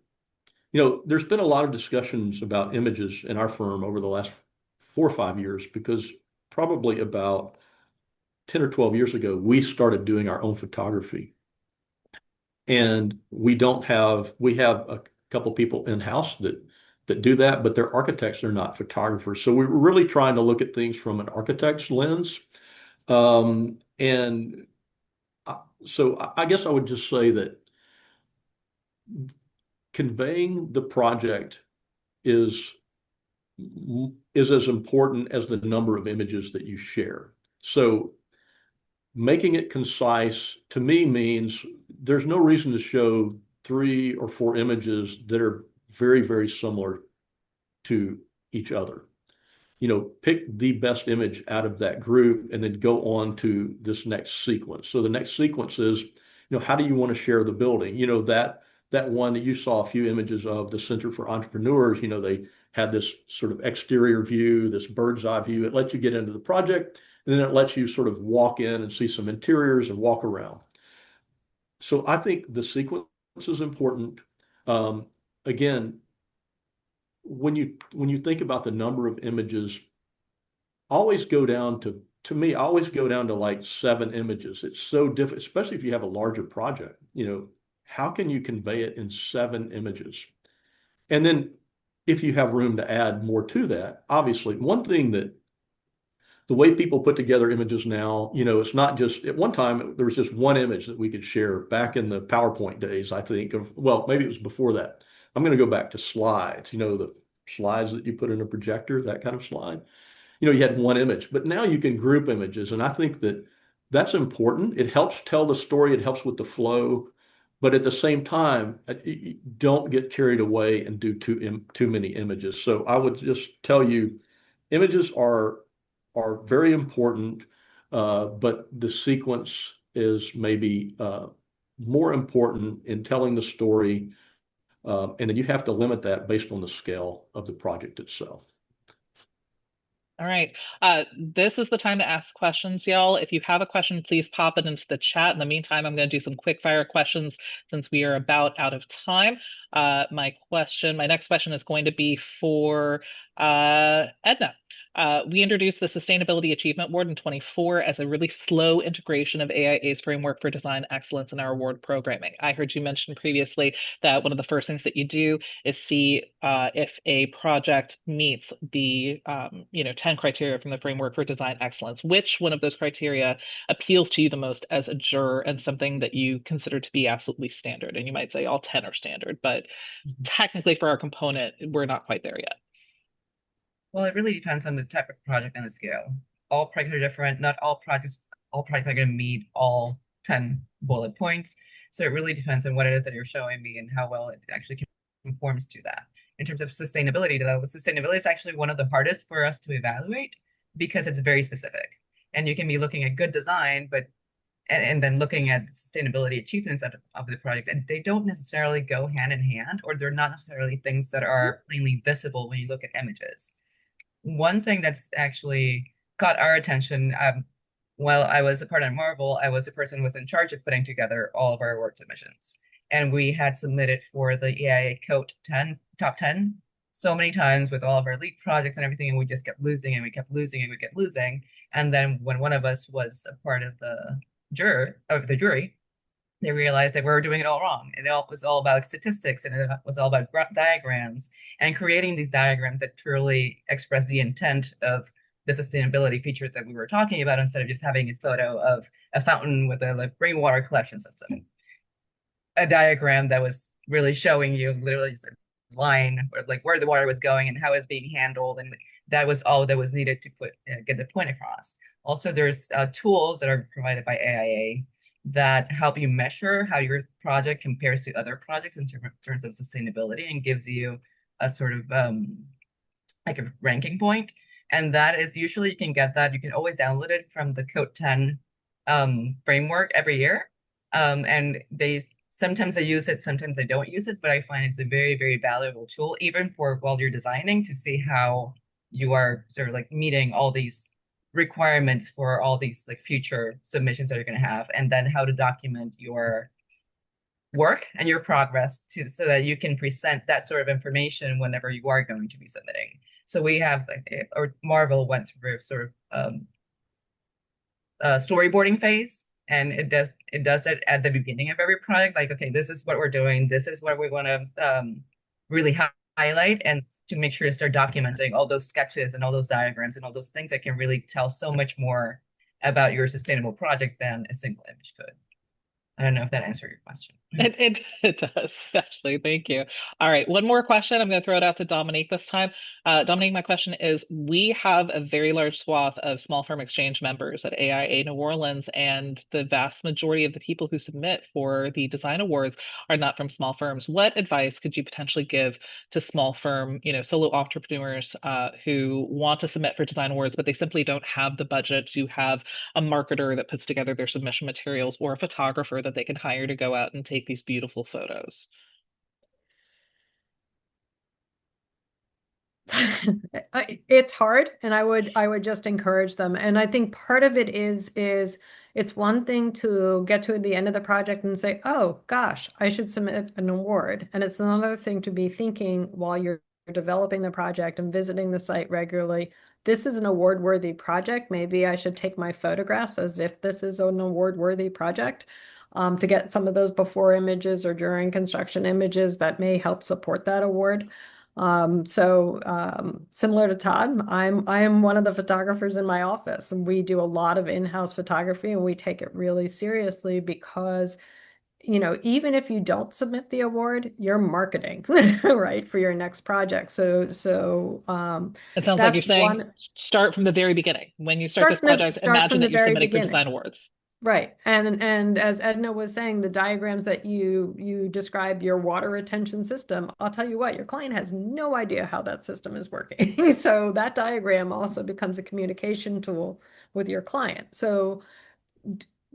there's been a lot of discussions about images in our firm over the last 4 or 5 years because probably about 10 or 12 years ago, we started doing our own photography. And we have a couple people in-house that do that, but they're architects, they're not photographers. So we're really trying to look at things from an architect's lens. And so I guess I would just say that conveying the project is is as important as the number of images that you share. So making it concise to me means there's no reason to show 3 or 4 images that are very, very similar to each other. Pick the best image out of that group and then go on to this next sequence. So the next sequence is, how do you want to share the building? That one that you saw a few images of, the Center for Entrepreneurs, they had this sort of exterior view, this bird's eye view. It lets you get into the project, and then it lets you sort of walk in and see some interiors and walk around. So I think the sequence is important. Again, when you think about the number of images, always go down to me, I always go down to like 7 images. It's so different, especially if you have a larger project. How can you convey it in 7 images? And then if you have room to add more to that, obviously, one thing that the way people put together images now, it's not just at one time there was just one image that we could share back in the PowerPoint days, I think of, well, maybe it was before that. I'm going to go back to slides, the slides that you put in a projector, that kind of slide. You had one image, but now you can group images. And I think that that's important. It helps tell the story. It helps with the flow. But at the same time, don't get carried away and do too many images. So I would just tell you, images are very important, but the sequence is maybe more important in telling the story. And then you have to limit that based on the scale of the project itself. All right. This is the time to ask questions, y'all. If you have a question, please pop it into the chat. In the meantime, I'm going to do some quick fire questions since we are about out of time. My next question is going to be for Edna. We introduced the Sustainability Achievement Award in 24 as a really slow integration of AIA's framework for design excellence in our award programming. I heard you mention previously that one of the first things that you do is see if a project meets the 10 criteria from the framework for design excellence. Which one of those criteria appeals to you the most as a juror and something that you consider to be absolutely standard? And you might say all 10 are standard, but technically for our component, we're not quite there yet. Well, it really depends on the type of project and the scale. All projects are different. Not all projects are going to meet all 10 bullet points. So it really depends on what it is that you're showing me and how well it actually conforms to that. In terms of sustainability, though, sustainability is actually one of the hardest for us to evaluate because it's very specific. And you can be looking at good design, but and then looking at sustainability achievements of the project, and they don't necessarily go hand in hand, or they're not necessarily things that are plainly visible when you look at images. One thing that's actually caught our attention, while I was a part of Marvel, I was the person who was in charge of putting together all of our award submissions. And we had submitted for the AIA Coat 10, top 10 so many times with all of our lead projects and everything, and we just kept losing and we kept losing and we kept losing. And then when one of us was a part of the jury, they realized that we were doing it all wrong. And it was all about statistics, and it was all about diagrams and creating these diagrams that truly express the intent of the sustainability features that we were talking about, instead of just having a photo of a fountain with a rainwater collection system. A diagram that was really showing you literally just a line or like where the water was going and how it's being handled, and that was all that was needed to get the point across. Also, there's tools that are provided by AIA that help you measure how your project compares to other projects in terms of sustainability, and gives you a sort of like a ranking point. And that is usually, you can get that. You can always download it from the Code 10 framework every year. And sometimes they use it, sometimes they don't use it, but I find it's a very, very valuable tool, even for while you're designing, to see how you are sort of like meeting all these requirements for all these like future submissions that you're going to have, and then how to document your work and your progress so that you can present that sort of information whenever you are going to be submitting. So we have or Marvel went through sort of storyboarding phase, and it does it at the beginning of every project, like, okay, this is what we're doing, this is what we want to really highlight, and to make sure to start documenting all those sketches and all those diagrams and all those things that can really tell so much more about your sustainable project than a single image could. I don't know if that answered your question. It does, actually. Thank you. All right, one more question. I'm going to throw it out to Dominique this time. Dominique, my question is, we have a very large swath of small firm exchange members at AIA New Orleans, and the vast majority of the people who submit for the design awards are not from small firms. What advice could you potentially give to small firm, solo entrepreneurs who want to submit for design awards, but they simply don't have the budget to have a marketer that puts together their submission materials, or a photographer that they can hire to go out and take these beautiful photos? It's hard, and I would just encourage them. And I think part of it is it's one thing to get to the end of the project and say, oh gosh, I should submit an award. And it's another thing to be thinking while you're developing the project and visiting the site regularly, this is an award-worthy project. Maybe I should take my photographs as if this is an award-worthy project, to get some of those before images or during construction images that may help support that award. Similar to Todd, I am one of the photographers in my office, and we do a lot of in-house photography, and we take it really seriously because, even if you don't submit the award, you're marketing, right, for your next project. It sounds like you're that's saying start from the very beginning. When you start this project, imagine that you're submitting for design awards. Right. And as Edna was saying, the diagrams that you describe your water retention system, I'll tell you what, your client has no idea how that system is working. So that diagram also becomes a communication tool with your client. So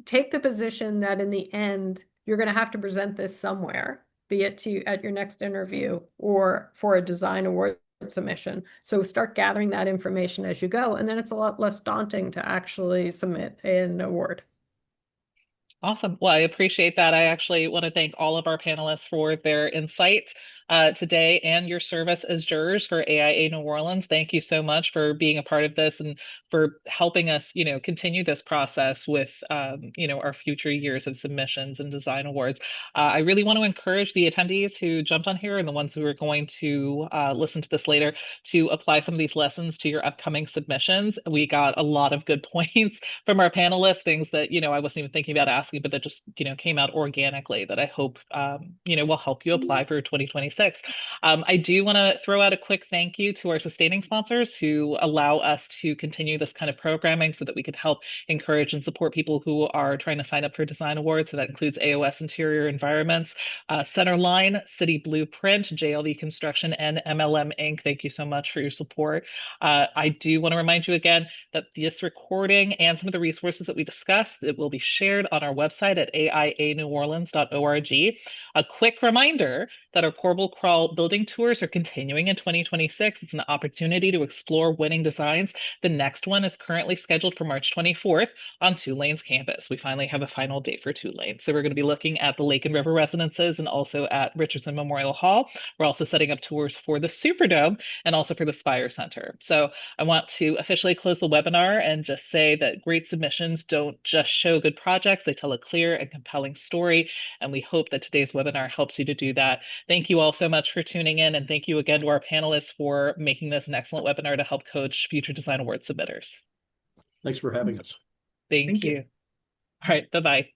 take the position that in the end, you're going to have to present this somewhere, be it at your next interview or for a design award submission. So start gathering that information as you go, and then it's a lot less daunting to actually submit an award. Awesome. Well, I appreciate that. I actually want to thank all of our panelists for their insights today and your service as jurors for AIA New Orleans. Thank you so much for being a part of this and for helping us, continue this process with, our future years of submissions and design awards. I really want to encourage the attendees who jumped on here and the ones who are going to listen to this later to apply some of these lessons to your upcoming submissions. We got a lot of good points from our panelists, things that, I wasn't even thinking about asking, but that just, came out organically that I hope, will help you apply for 2026. I do want to throw out a quick thank you to our sustaining sponsors who allow us to continue this kind of programming so that we could help encourage and support people who are trying to sign up for design awards. So that includes AOS Interior Environments, Centerline, City Blueprint, JLV Construction, and MLM Inc. Thank you so much for your support. I do want to remind you again that this recording and some of the resources that we discussed, it will be shared on our website at aianeworleans.org. A quick reminder that our Corbel Crawl building tours are continuing in 2026. It's an opportunity to explore winning designs. The next one is currently scheduled for March 24th on Tulane's campus. We finally have a final date for Tulane. So we're going to be looking at the Lake and River residences and also at Richardson Memorial Hall. We're also setting up tours for the Superdome and also for the Spire Center. So I want to officially close the webinar and just say that great submissions don't just show good projects, they tell a clear and compelling story. And we hope that today's webinar helps you to do that. Thank you all so much for tuning in. And thank you again to our panelists for making this an excellent webinar to help coach future design award submitters. Thanks for having us. Thank you. All right. Bye-bye.